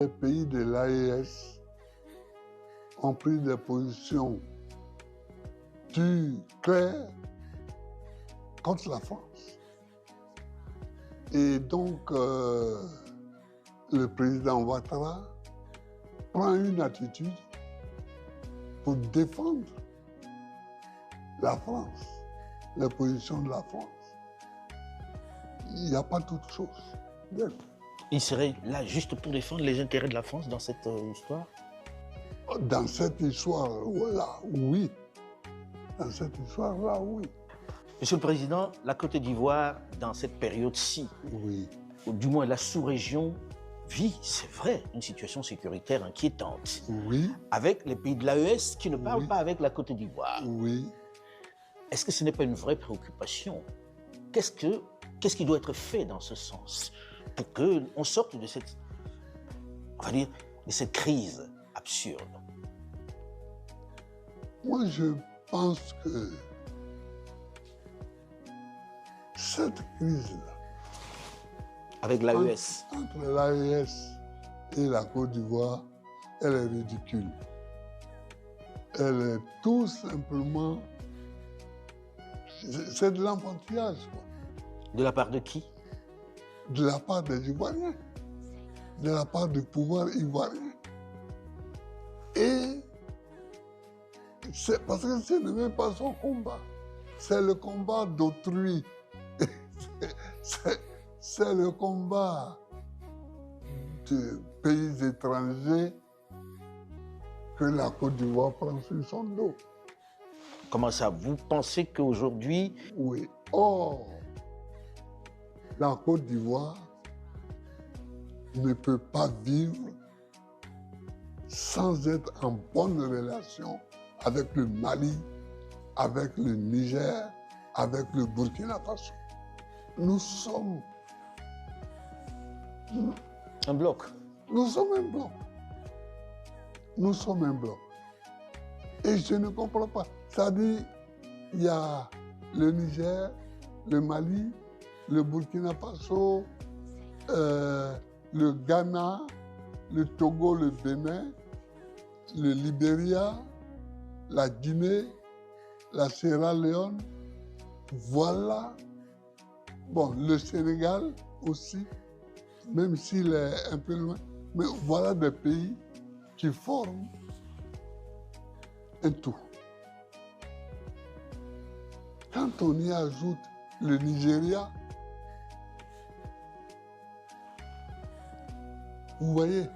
Les pays de l'AES ont pris des positions dures, claires, contre la France. Et donc, le président Ouattara prend une attitude pour défendre la France, les positions de la France. Il n'y a pas toute chose. Bien. Il serait là juste pour défendre les intérêts de la France dans cette histoire? Dans cette histoire-là, oui. Dans cette histoire-là, oui. Monsieur le Président, la Côte d'Ivoire, dans cette période-ci, Oui. ou du moins la sous-région, vit, c'est vrai, une situation sécuritaire inquiétante. Oui. Avec les pays de l'AES qui ne parlent Oui. pas avec la Côte d'Ivoire. Oui. Est-ce que ce n'est pas une vraie préoccupation? Qu'est-ce qui doit être fait dans ce sens pour qu'on sorte de cette, on va dire, de cette crise absurde? Moi, je pense que cette crise-là, Avec l'AES, entre l'AES et la Côte d'Ivoire, elle est ridicule. Elle est tout simplement... C'est de l'enfantillage, quoi. de la part de qui? De la part des Ivoiriens, de la part du pouvoir ivoirien. Et c'est parce que ce n'est même pas son combat, c'est le combat d'autrui. C'est le combat de pays étrangers que la Côte d'Ivoire prend sur son dos. Comment ça? Vous pensez qu'aujourd'hui, Oui. Or, la Côte d'Ivoire ne peut pas vivre sans être en bonne relation avec le Mali, avec le Niger, avec le Burkina Faso. Nous sommes un bloc? Nous sommes un bloc. Nous sommes un bloc. Et je ne comprends pas. C'est-à-dire, il y a le Niger, le Mali, le Burkina Faso, le Ghana, le Togo, le Bénin, le Libéria, la Guinée, la Sierra Leone. Voilà. Bon, le Sénégal aussi, même s'il est un peu loin. Mais voilà des pays qui forment un tout. Quand on y ajoute le Nigeria, vous voyez,